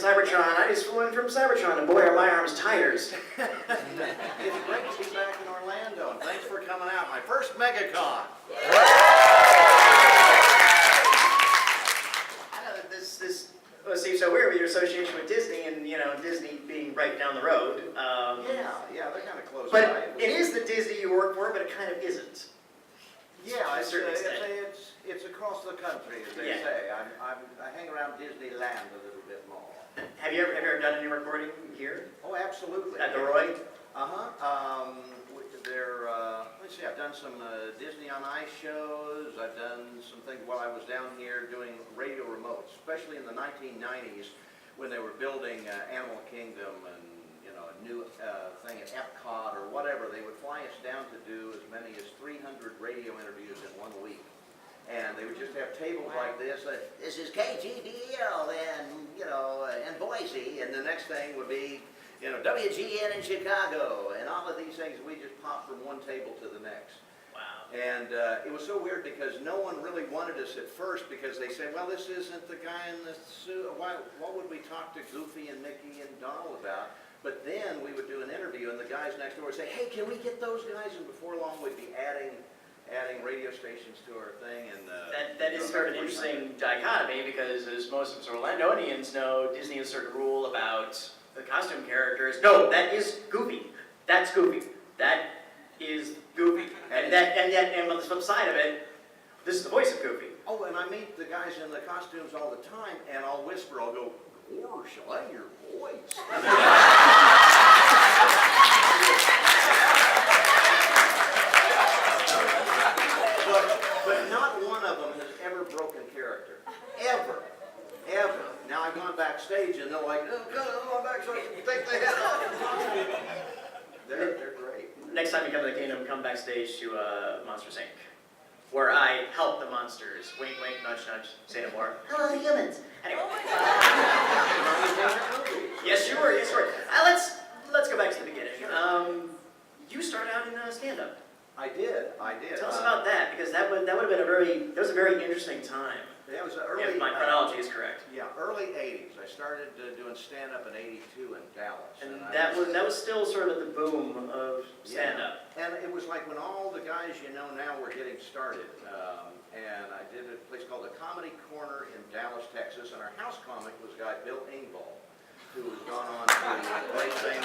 Cybertron. I just flew in from Cybertron, and boy, are my arms tires. It's great to be back in Orlando, and thanks for coming out. My first MegaCon. I know that well, seems so weird with your association with Disney, and Disney being right down the road. Yeah, they're kind of close But by. it is the Disney you work for, but it kind of isn't. Yeah, to a certain extent. it's across the country, as they Yeah. say. I hang around Disneyland a little bit more. Have you ever done any recording here Oh, absolutely. at the Roy? Let's see, I've done some Disney on Ice shows. I've done some things while I was down here doing radio remotes, especially in the 1990s when they were building Animal Kingdom and a new thing at Epcot or whatever. They would fly us down to do as many as 300 radio interviews in 1 week. And they would just have tables like this. This is KGBL in Boise, and the next thing would be WGN in Chicago, and all of these things. We just popped from one table to the next. Wow. And it was so weird because no one really wanted us at first because they said, well, this isn't the guy in the suit. What would we talk to Goofy and Mickey and Donald about? But then we would do an interview, and the guys next door would say, hey, can we get those guys? And before long, we'd be adding radio stations to our thing. And that is sort of an interesting dichotomy because, as most of us Orlandoians know, Disney has a certain rule about the costume characters. No, that is Goofy. That's Goofy. That is Goofy. And on the flip side of it, this is the voice of Goofy. Oh, and I meet the guys in the costumes all the time, and I'll whisper, I'll go, or shall I hear voice? But not one of them has ever broken character. Ever. Ever. Now I've gone backstage and they're like, oh, God, I'm on backstage. You think they have? They're great. Next time you come to the Kingdom, come backstage to Monsters, Inc., where I help the monsters. Wink, wink, nudge, nudge. Say no more. Hello, humans. Anyway. Yes, you were. Yes, you were. Let's go back to the beginning. You started out in stand-up. I did. Tell us about that, because that would have been a very interesting time. That was early. If my chronology is correct. Yeah, early '80s. I started doing stand-up in '82 in Dallas. And that was still sort of at the boom of stand-up. Yeah. And it was like when all the guys you know now were getting started. And I did a place called the Comedy Corner in Dallas, Texas, and our house comic was a guy, Bill Engvall, who has gone on to play things.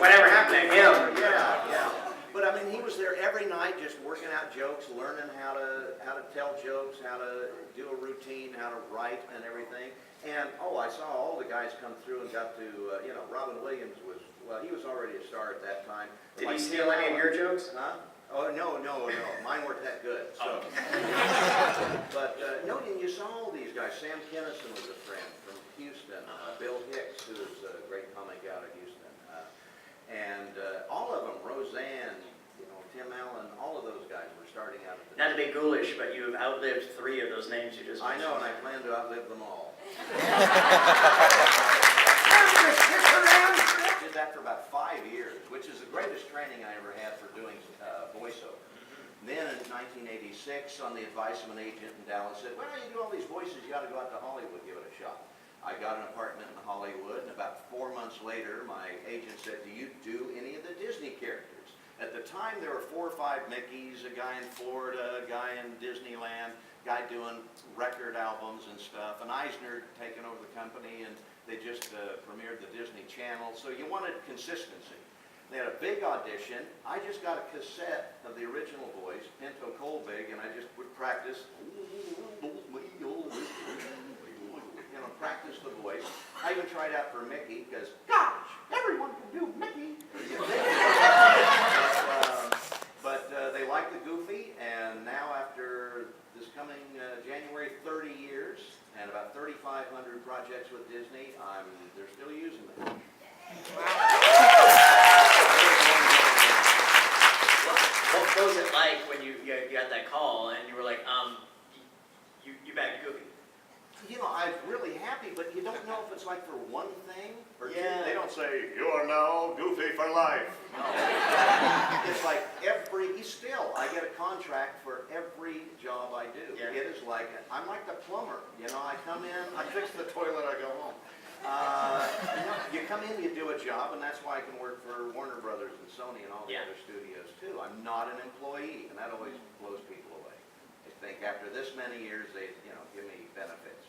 Whatever happened to him? Yeah. But I mean, he was there every night, just working out jokes, learning how to tell jokes, how to do a routine, how to write, and everything. And I saw all the guys come through and got to, Robin Williams he was already a star at that time. Did he steal any of your jokes? Huh? Oh, no. Mine weren't that good. So. But, you saw all these guys. Sam Kinison was a friend from Houston. Bill Hicks, who was a great comic out of Houston. And all of them, Roseanne, Tim Allen, all of those guys were starting out. Not to be ghoulish, but you have outlived 3 of those names you just mentioned. I know, and I plan to outlive them all. I did that for about 5 years, which is the greatest training I ever had for doing voiceover. Then in 1986, on the advice of an agent in Dallas, said, well, you do all these voices, you got to go out to Hollywood, give it a shot. I got an apartment in Hollywood, and about 4 months later, my agent said, do you do any of the Disney characters? At the time, there were 4 or 5 Mickeys, a guy in Florida, a guy in Disneyland, a guy doing record albums and stuff, and Eisner taking over the company, and they just premiered the Disney Channel, so you wanted consistency. They had a big audition. I just got a cassette of the original voice, Pinto Colbig, and I just would practice. Practice the voice. I even tried out for Mickey because, gosh, everyone can do Mickey. But they liked the Goofy, and now after this coming January, 30 years and about 3,500 projects with Disney, they're still using it. What was it like when you got that call and you were like, you back to Goofy? I'm really happy, but you don't know if it's like for one thing or two. Yeah. They don't say, you are now Goofy for life. No. It's like I get a contract for every job I do. Yeah. It is like, I'm like the plumber. I come in, I fix the toilet, I go home. You come in, you do a job, and that's why I can work for Warner Brothers and Sony and all the Yeah. other studios too. I'm not an employee, and that always blows people away. They think after this many years, they, give me benefits.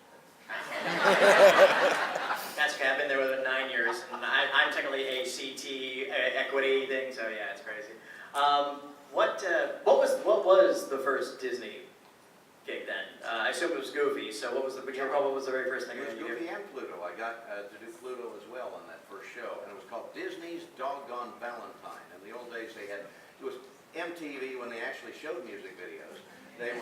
That's okay, I've been there within 9 years, and I'm technically a CT equity thing, so yeah, it's crazy. What was the first Disney gig then? I assume it was Goofy, so what was the very first thing It was you did? Goofy and Pluto. I got to do Pluto as well on that first show, and it was called Disney's Doggone Valentine. In the old days, it was MTV when they actually showed music videos. They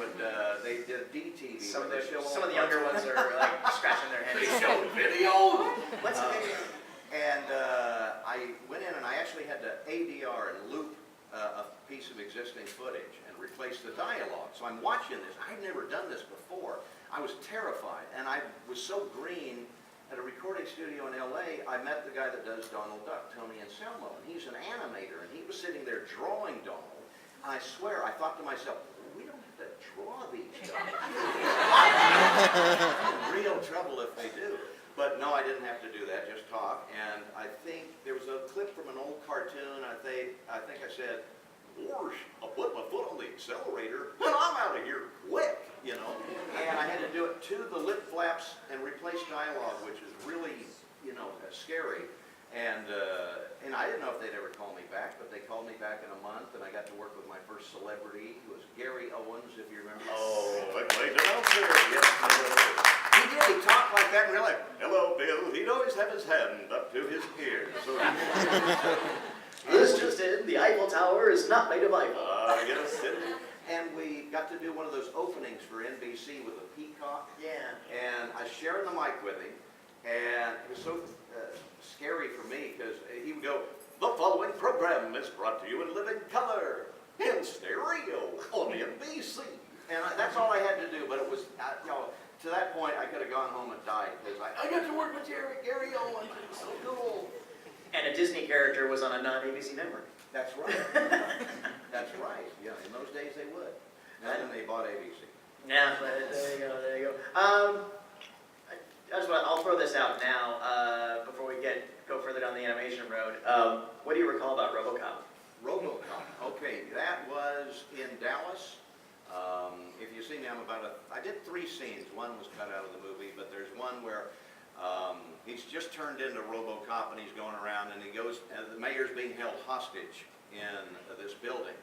did DTV. Some of where they show all the younger ones are like scratching their heads. They showed video. What's a video? And I went in and I actually had to ADR and loop a piece of existing footage and replace the dialogue. So I'm watching this. I'd never done this before. I was terrified, and I was so green. At a recording studio in LA, I met the guy that does Donald Duck, Tony Anselmo, and he's an animator, and he was sitting there drawing Donald. And I swear, I thought to myself, we don't have to draw these guys. Real trouble if they do. But no, I didn't have to do that, just talk. And I think there was a clip from an old cartoon. I think I said, "Whoosh, I'll put my foot on the accelerator and I'm out of here quick," And I had to do it to the lip flaps and replace dialogue, which is really, scary. And I didn't know if they'd ever call me back, but they called me back in a month, and I got to work with my first celebrity, who was Gary Owens, if you remember. Oh, a great announcer. Yes, he did. He talked like that, and we're like, "Hello, Bill." He'd always have his hand up to his ear. So This just in, the Eiffel Tower is not made of Eiffel. yes. And we got to do one of those openings for NBC with a peacock. Yeah. And I shared the mic with him, and it was so scary for me because he would go, "The following program is brought to you in living color, in stereo, on NBC." And that's all I had to do, but it was, to that point, I could have gone home and died because I got to work with Gary Owens. It was so cool. And a Disney character was on a non-ABC network. That's right. That's right. Yeah, in those days they would. And then they bought ABC. Yeah, but there you go. I'll throw this out now before we go further down the animation road. What do you recall about RoboCop? RoboCop. Okay, that was in Dallas. If you see me, I did 3 scenes. One was cut out of the movie, but there's one where he's just turned into RoboCop and he's going around and the mayor's being held hostage in this building.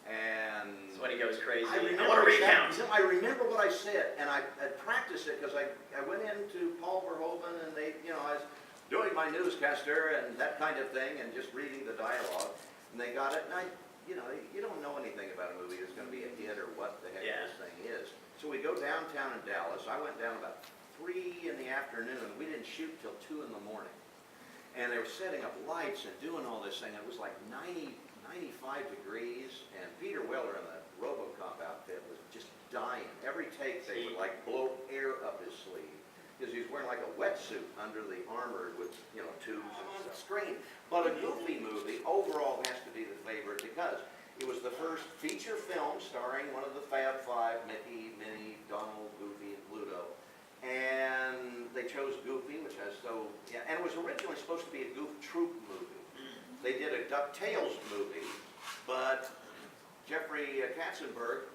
And That's when he goes crazy. I want to recount. I remember what I said, and I practiced it because I went into Paul Verhoeven and I was doing my newscaster and that kind of thing and just reading the dialogue, and they got it, and you don't know anything about a movie that's going to be a hit or what the heck this thing is. So we go downtown in Dallas. I went down about 3 in the afternoon. We didn't shoot till 2 in the morning. And they were setting up lights and doing all this thing. It was like 95 degrees, and Peter Weller in the RoboCop outfit was just dying. Every take they would like blow air up his sleeve because he was wearing like a wetsuit under the armor with tubes and screen. But a Goofy movie overall has to be the favorite because it was the first feature film starring one of the Fab Five: Mickey, Minnie, Donald, Goofy, and Pluto. And they chose Goofy, which has and it was originally supposed to be a Goof Troop movie. They did a DuckTales movie, but Jeffrey Katzenberg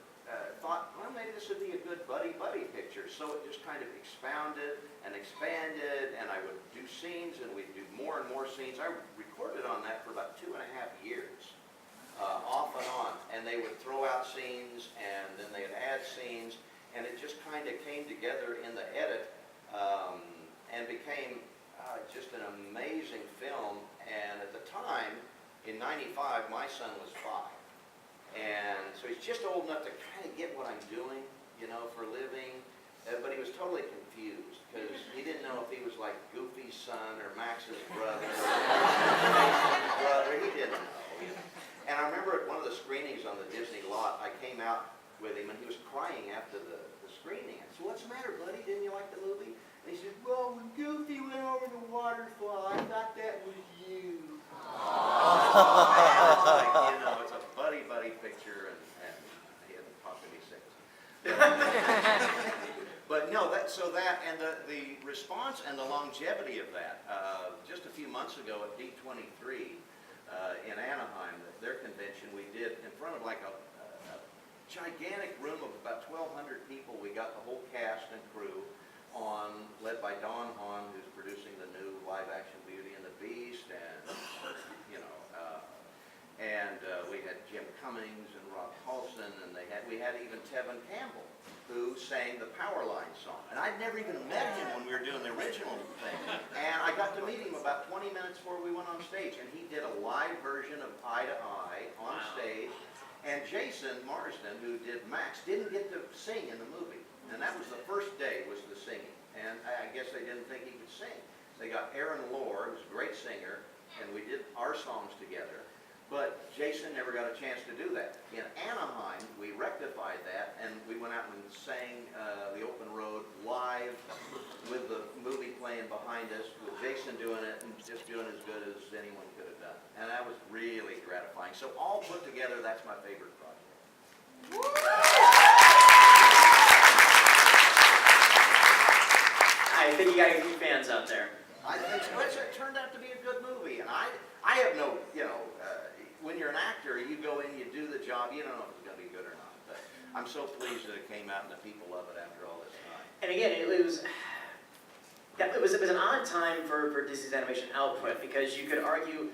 thought, well, maybe this would be a good buddy-buddy picture. So it just kind of expounded and expanded, and I would do scenes, and we'd do more and more scenes. I recorded on that for about 2.5 years, off and on. And they would throw out scenes, and then they'd add scenes, and it just kind of came together in the edit and became just an amazing film. And at the time, in '95, my son was 5. And so he's just old enough to kind of get what I'm doing, for a living. But he was totally confused because he didn't know if he was like Goofy's son or Max's brother. He didn't know. And I remember at one of the screenings on the Disney lot, I came out with him and he was crying after the screening. I said, "What's the matter, buddy? Didn't you like the movie?" And he said, "Well, when Goofy went over the waterfall, I thought that was you." It's a buddy-buddy picture, and he hasn't talked to me since. But no, so that, and the response and the longevity of that, just a few months ago at D23 in Anaheim, their convention, we did in front of like a gigantic room of about 1,200 people. We got the whole cast and crew on, led by Don Hahn, who's producing the new live-action Beauty and the Beast, and we had Jim Cummings and Rob Paulson, and we had even Tevin Campbell, who sang the Powerline song. And I'd never even met him when we were doing the original thing. And I got to meet him about 20 minutes before we went on stage, and he did a live version of Eye to Eye on stage. And Jason Marsden, who did Max, didn't get to sing in the movie. And that was the first day, was the singing. And I guess they didn't think he could sing. They got Aaron Lohr, who's a great singer, and we did our songs together. But Jason never got a chance to do that. In Anaheim, we rectified that, and we went out and sang The Open Road live with the movie playing behind us, with Jason doing it, and just doing as good as anyone could have done. And that was really gratifying. So all put together, that's my favorite project. I think you got your fans out there. I think so. It turned out to be a good movie, and I have no, when you're an actor, you go in, you do the job, you don't know if it's going to be good or not. But I'm so pleased that it came out and that people love it after all this time. And again, it was an odd time for Disney's animation output, because you could argue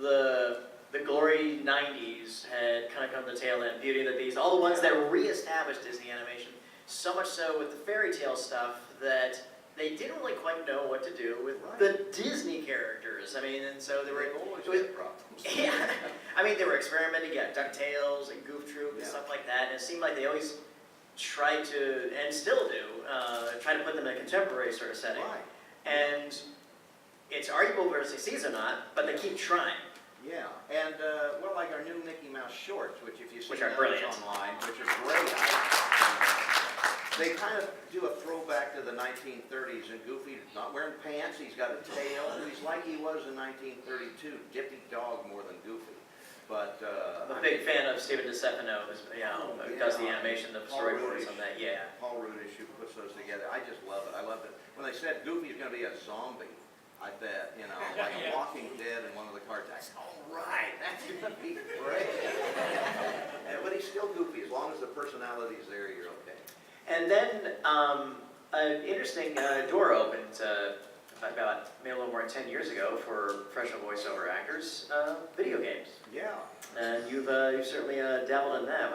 the glory 90s had kind of come to the tail end. Beauty and the Beast, all the ones that reestablished Disney animation. So much so with the fairy tale stuff that they didn't really quite know what to do with the Disney characters. I mean, and so they were always with problems. Yeah, I mean, they were experimenting, DuckTales and Goof Troop and stuff like that, and it seemed like they always tried to, and still do, try to put them in a contemporary sort of setting. Right. And it's arguable whether they succeed or not, but they keep trying. Yeah, and well, like our new Mickey Mouse shorts, which if you see Which are those brilliant. online, which are great. They kind of do a throwback to the 1930s, and Goofy's not wearing pants, he's got a tail, he's like he was in 1932, Dippy Dog more than Goofy. But I'm a big fan of Stephen DeStefano, who does the animation, the storyboards on that, Paul Rudish, who puts those together. I just love it. I loved it. When they said Goofy's going to be a zombie, I bet, like a Walking Dead in one of the cartoons. I said, all right, that's going to be great. But he's still Goofy. As long as the personality's there, you're okay. And then an interesting door opened about maybe a little more than 10 years ago for professional voiceover actors, video games. Yeah. And you've certainly dabbled in that.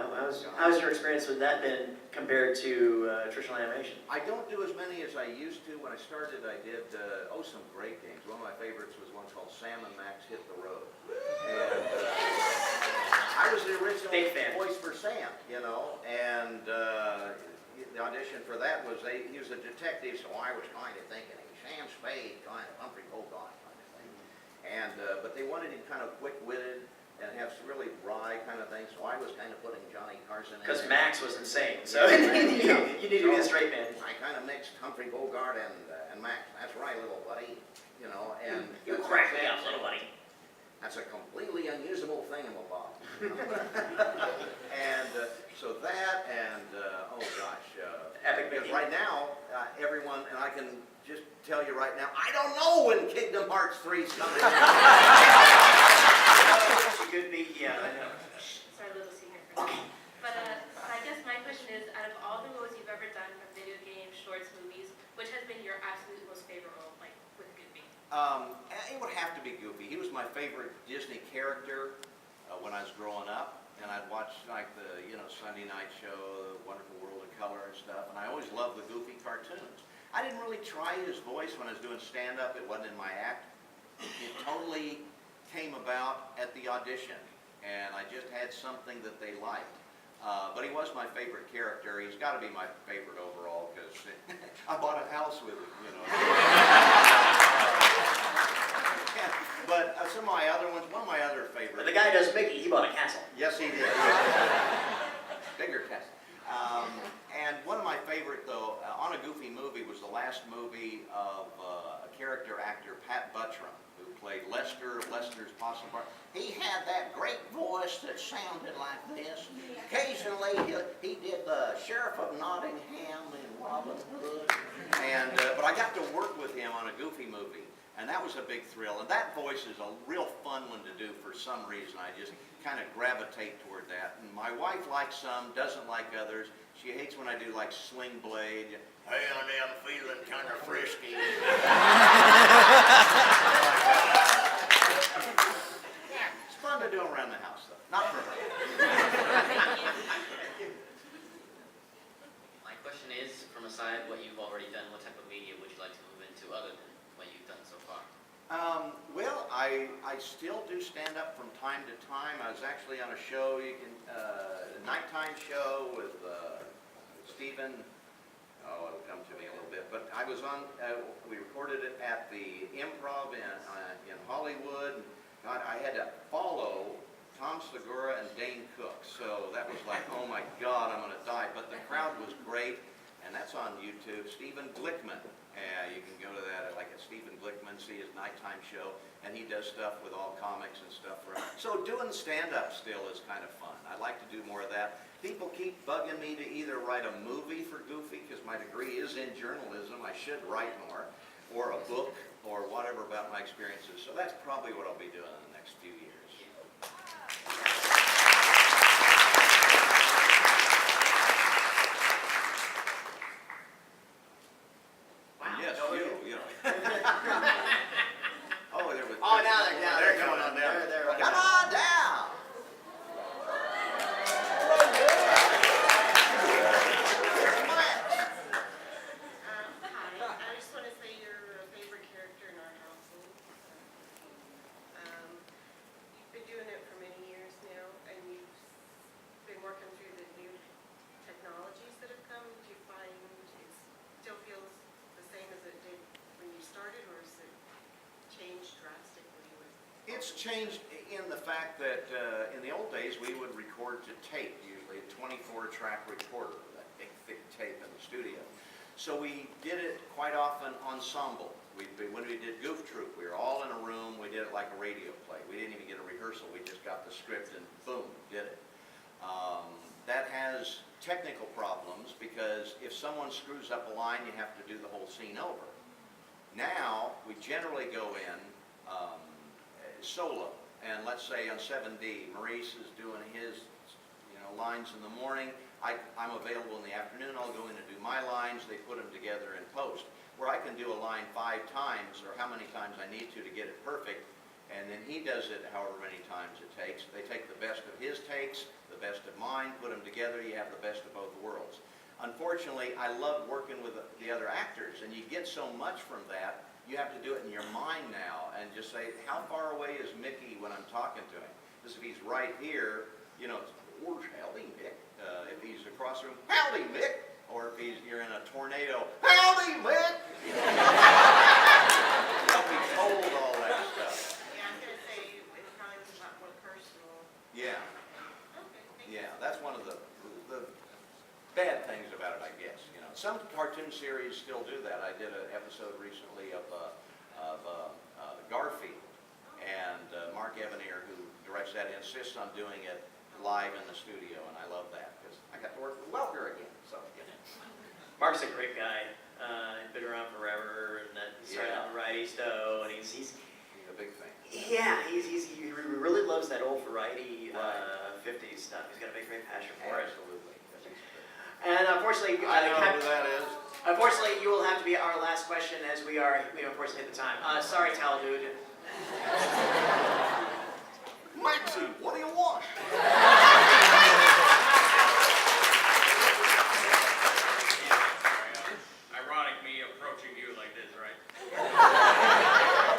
How's your experience with that been compared to traditional animation? I don't do as many as I used to. When I started, I did some great games. One of my favorites was one called Sam and Max Hit the Road. And I was the original voice for Sam, and the audition for that was he was a detective, so I was kind of thinking Sam Spade, kind of Humphrey Bogart kind of thing. And but they wanted him kind of quick-witted and have some really wry kind of thing, so I was kind of putting Johnny Carson in. Because Max was insane, so you need to be a straight man. I kind of mixed Humphrey Bogart and Max. That's right, little buddy. And you crack me up, little buddy. That's a completely unusable thingamabob. And so that, and oh gosh, Epic because Mickey. right now, everyone, and I can just tell you right now, I don't know when Kingdom Hearts 3 is coming. She could be, I know. Sorry, little senior. But I guess my question is, out of all the roles you've ever done from video games, shorts, movies, which has been your absolute most favorite role, like with Goofy? It would have to be Goofy. He was my favorite Disney character when I was growing up, and I'd watch like the Sunday night show, The Wonderful World of Color and stuff, and I always loved the Goofy cartoons. I didn't really try his voice when I was doing stand-up. It wasn't in my act. It totally came about at the audition, and I just had something that they liked. But he was my favorite character. He's got to be my favorite overall because I bought a house with him, But some of my other ones, one of my other favorites. But the guy who does Mickey, he bought a castle. Yes, he did. Bigger castle. And one of my favorite, though, on a Goofy movie was the last movie of a character actor, Pat Buttram, who played Lester's possum part. He had that great voice that sounded like this. Occasionally, he did the Sheriff of Nottingham in Robin Hood. got to work with him on a Goofy movie, and that was a big thrill. And that voice is a real fun one to do for some reason. I just kind of gravitate toward that. And my wife likes some, doesn't like others. She hates when I do like Sling Blade. Hey, honey, I'm feeling kind of frisky. Yeah, it's fun to do around the house, though. Not for her. My question is, from aside what you've already done, what type of media would you like to move into other than what you've done so far? Well, I still do stand up from time to time. I was actually on a show, a nighttime show with Stephen. Oh, it'll come to me a little bit. But I was on, we recorded it at the Improv in Hollywood. God, I had to follow Tom Segura and Dane Cook. So that was like, oh my God, I'm going to die. But the crowd was great, and that's on YouTube. Stephen Glickman. You can go to that, like at Stephen Glickman, see his nighttime show, and he does stuff with all comics and stuff. So doing stand-up still is kind of fun. I'd like to do more of that. People keep bugging me to either write a movie for Goofy, because my degree is in journalism, I should write more, or a book, or whatever about my experiences. So that's probably what I'll be doing in the next few years. Yes, you know. Oh, there was. Oh, now they're down. They're coming on down. They're Come on down. Hi, I just want to say you're a favorite character in our household. You've been doing it for many years now, and you've been working through the new technologies that have come. Do you find it still feels the same as it did when you started, or has it changed drastically? It's changed in the fact that in the old days we would record to tape, usually a 24-track recorder, that big thick tape in the studio. So we did it quite often ensemble. When we did Goof Troop, we were all in a room. We did it like a radio play. We didn't even get a rehearsal. We just got the script and boom, did it. That has technical problems because if someone screws up a line, you have to do the whole scene over. Now we generally go in solo, and let's say on 7D, Maurice is doing his lines in the morning. I'm available in the afternoon. I'll go in and do my lines. They put them together in post, where I can do a line 5 times or how many times I need to get it perfect, and then he does it however many times it takes. They take the best of his takes, the best of mine, put them together. You have the best of both worlds. Unfortunately, I love working with the other actors, and you get so much from that. You have to do it in your mind now and just say, how far away is Mickey when I'm talking to him? Because if he's right here, where's howdy, Mick? If he's across the room, howdy, Mick. Or if you're in a tornado, howdy, Mick. You'll be told all that stuff. Yeah, I was going to say it probably was a lot more personal. Yeah, Okay, thank you. yeah, that's one of the bad things about it, I guess. Some cartoon series still do that. I did an episode recently of Garfield, and Mark Evanier, who directs that, insists on doing it live in the studio, and I love that because I got to work with Welker again. So, Mark's a great guy. He's been around forever, and he started on Variety Stowe, and he's he's a big fan. yeah, he really loves that old variety 50s stuff. He's got a great passion for it. Absolutely. And unfortunately, I know who that is. Unfortunately, you will have to be our last question as we unfortunately hit the time. Sorry, Tal dude. Maxie, what do you want? Ironic me approaching you like this, right?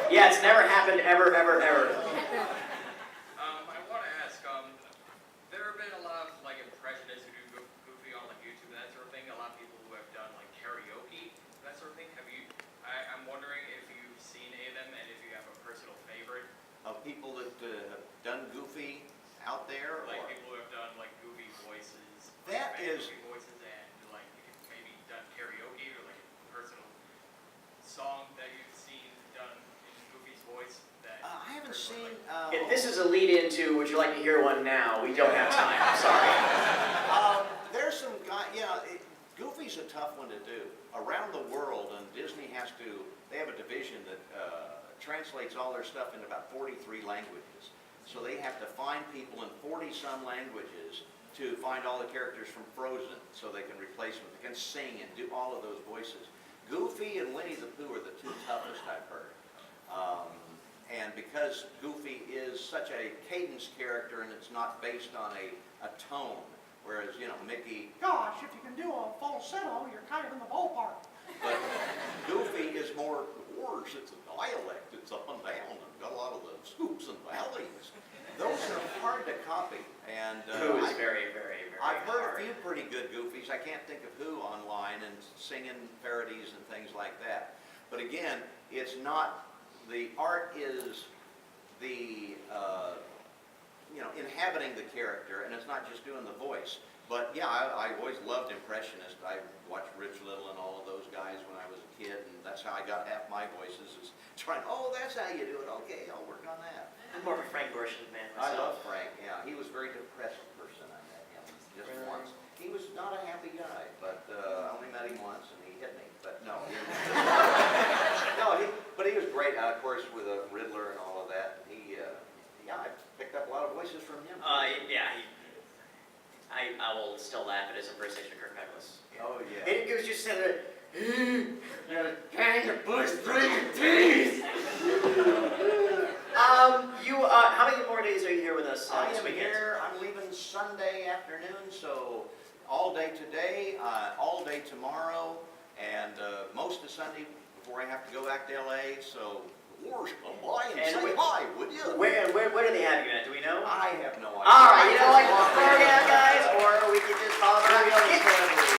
Yeah, it's never happened ever, ever, ever. I want to ask, there have been a lot of impressionists who do Goofy on YouTube and that sort of thing. A lot of people who have done karaoke, that sort of thing. I'm wondering if you've seen any of them and if you have a personal favorite. Of people that have done Goofy out there? Like or? people who have done Goofy voices. That is- Goofy voices and maybe done karaoke or a personal song that you've seen done in Goofy's voice. That I haven't seen... If this is a lead into, would you like to hear one now? We don't have time, I'm sorry. There's some guy, Goofy's a tough one to do. Around the world, and Disney has to, they have a division that translates all their stuff into about 43 languages. So they have to find people in 40-some languages to find all the characters from Frozen so they can replace them. They can sing and do all of those voices. Goofy and Winnie the Pooh are the two toughest I've heard. And because Goofy is such a cadence character and it's not based on a tone, whereas, you know, Mickey, Gosh, if you can do a falsetto, you're kind of in the ballpark. but Goofy is more words, it's a dialect, it's up and down, and got a lot of the scoops and valleys. Those are hard to copy, and Pooh is very, very, very I've heard hard. a few pretty good Goofies. I can't think of who online and singing parodies and things like that. But again, it's not, the art is the, you know, inhabiting the character, and it's not just doing the voice. But yeah, I always loved impressionists. I watched Rich Little and all of those guys when I was a kid, and that's how I got half my voices, is trying, oh, that's how you do it. Okay, I'll work on that. I'm more of a Frank Gorshin man I love myself. Frank, yeah. He was a very depressed person. I met him just Really? once. He was not a happy guy, but I only met him once and he hit me. But no, but he was great. Of course, with Riddler and all of that. Yeah, I picked up a lot of voices from him. Yeah, I will still laugh at his impersonation of Kirk Douglas. Oh yeah. It was just said that, you hang your bush through your teeth. How many more days are you here with us I this am weekend? here. I'm leaving Sunday afternoon, so all day today, all day tomorrow, and most of Sunday before I have to go back to LA. So, Wars, come by and say hi, would you? Where do they have you at? Do we know? I have no idea. All right, you know what? Throw it out, guys, or we could just call Maybe I'll just it. have a